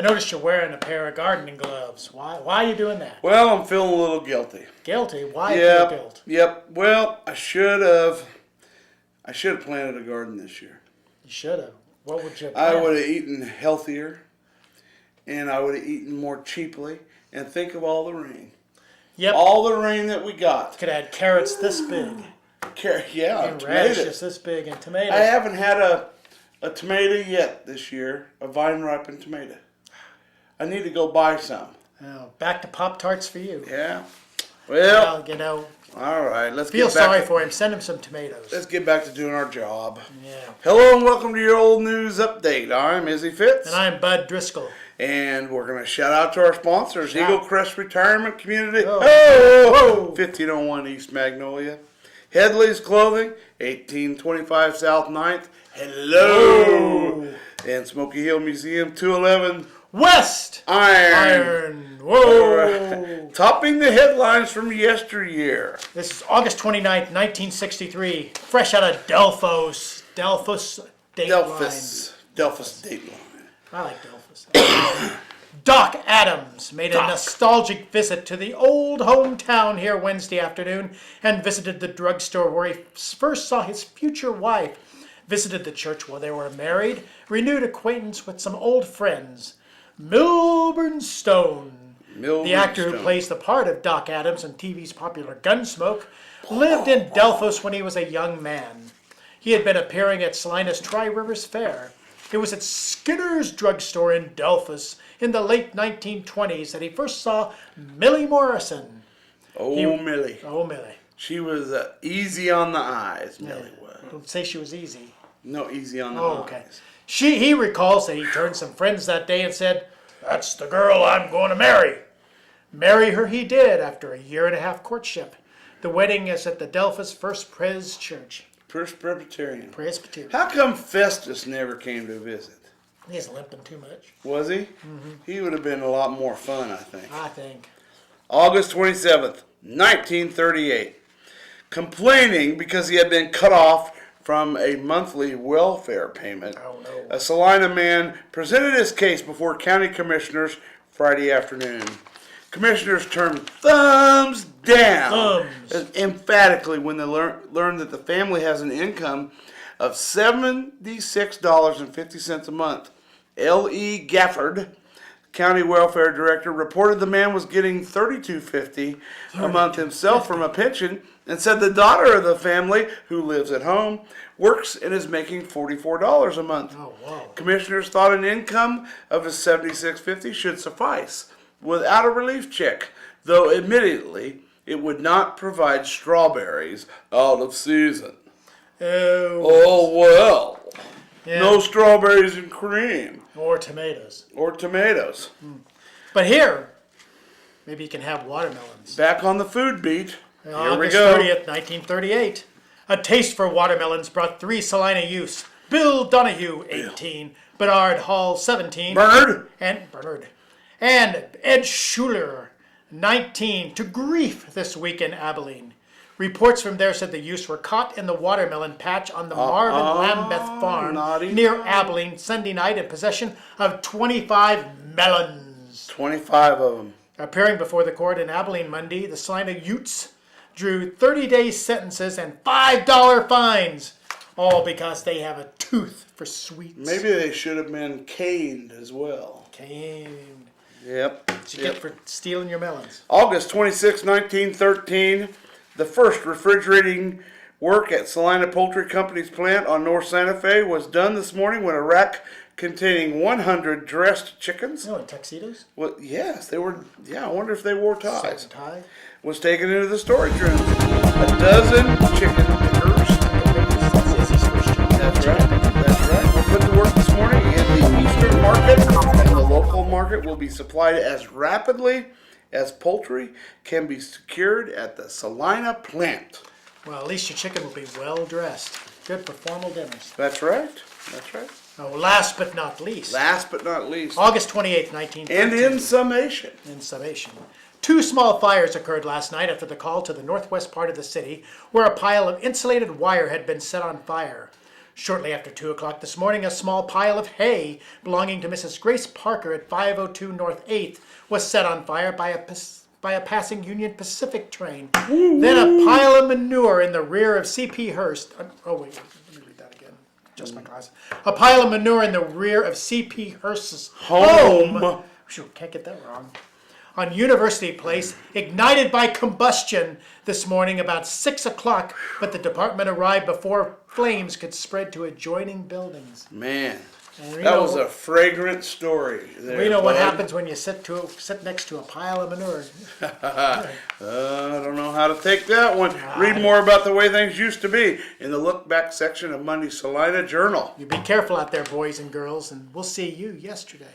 I noticed you're wearing a pair of gardening gloves. Why are you doing that? Well, I'm feeling a little guilty. Guilty? Why feel guilt? Yep. Well, I should have planted a garden this year. You should have. What would you I plant? would have eaten healthier, and I would have eaten more cheaply. And think of all the rain. Yep. All the rain that we got. Could have had carrots this big. Yeah, And radishes this big and tomatoes. I haven't had a tomato yet this year, a vine-ripened tomato. I need to go buy some. Oh, back to Pop-Tarts for you. Yeah. Well, all right. Feel sorry for him. Send him some tomatoes. Let's get back to doing our job. Yeah. Hello and welcome to your old news update. I'm Izzy Fitz. And I'm Bud Driscoll. And we're going to shout out to our sponsors, Eagle Crest Retirement Community, 1501 East Magnolia. Headley's Clothing, 1825 South 9th. Hello. And Smoky Hill Museum, 211 West Iron. Whoa. Right. Topping the headlines from yesteryear. This is August 29th, 1963. Fresh out of Delphos. Delphos Dateline. Delphos Dateline. I like Delphos. Doc Adams made a nostalgic visit to the old hometown here Wednesday afternoon and visited the drugstore where he first saw his future wife, visited the church while they were married, renewed acquaintance with some old friends. Milburn Stone, the actor who plays the part of Doc Adams in TV's popular Gunsmoke, lived in Delphos when he was a young man. He had been appearing at Salina's Tri-Rivers Fair. It was at Skinner's drugstore in Delphos in the late 1920s that he first saw Millie Morrison. Millie. Oh, Millie. She was easy on the eyes, Millie was. Don't say she was easy. No, easy on the eyes. Okay. He recalls that he turned some friends that day and said, "That's the girl I'm going to marry." Marry her he did after a year and a half courtship. The wedding is at the Delphos First Pres Church. First Presbyterian. Presbyterian. How come Festus never came to visit? He's limping too much. Was he? Mm-hmm. He would have been a lot more fun, I think. August 27th, 1938. Complaining because he had been cut off from a monthly welfare payment, a Salina man presented his case before county commissioners Friday afternoon. Commissioners turned thumbs down emphatically when they learned that the family has an income of $76.50 a month. L.E. Gafford, county welfare director, reported the man was getting $32.50 a month himself from a pension and said the daughter of the family, who lives at home, works and is making $44 a month. Oh, wow. Commissioners thought an income of $76.50 should suffice without a relief check, though admittedly it would not provide strawberries out of season. Oh well. Yeah. No strawberries and cream. Or tomatoes. But here, maybe you can have watermelons. Back on the food beat. Here we August go. 30th, 1938. A taste for watermelons brought 3 Salina youths. Bill Donahue, 18. Bernard Hall, 17. Bernard. And Ed Schuler, 19, to grief this week in Abilene. Reports from there said the youths were caught in the watermelon patch on the Marvin Lambeth farm near Abilene Sunday night in possession of 25 melons. 25 of them. Appearing before the court in Abilene Monday, the Salina Utes drew 30-day sentences and $5 fines, all because they have a tooth for sweets. Maybe they should have been caned as well. Caned. Yep. What you get for stealing your melons. August 26, 1913, the first refrigerating work at Salina Poultry Company's plant on North Santa Fe was done this morning when a rack containing 100 dressed chickens. Oh, in tuxedos? Well, yes, they were. Yeah, I wonder if they wore ties. Tie? Was taken into the storage room. A dozen chicken pickers. That's right. We'll put to work this morning in the Eastern market, and the local market will be supplied as rapidly as poultry can be secured at the Salina plant. Well, at least your chicken will be well dressed. Good for formal dinners. That's right. Oh, last but not least. August 28th, 1913. And in summation. 2 small fires occurred last night after the call to the northwest part of the city where a pile of insulated wire had been set on fire. Shortly after 2 o'clock this morning, a small pile of hay belonging to Mrs. Grace Parker at 502 North 8th was set on fire by a passing Union Pacific train. Then a pile of manure in the rear of C.P. Hurst. Oh, wait, let me read that again. Just my glasses. A pile of manure in the rear of C.P. Hurst's home. Shoot, can't get that wrong. On University Place, ignited by combustion this morning about 6 o'clock, but the department arrived before flames could spread to adjoining buildings. Man, that was a fragrant story. We know what happens when you sit next to a pile of manure. I don't know how to take that one. Read more about the way things used to be in the look back section of Monday's Salina Journal. You be careful out there, boys and girls, and we'll see you yesterday.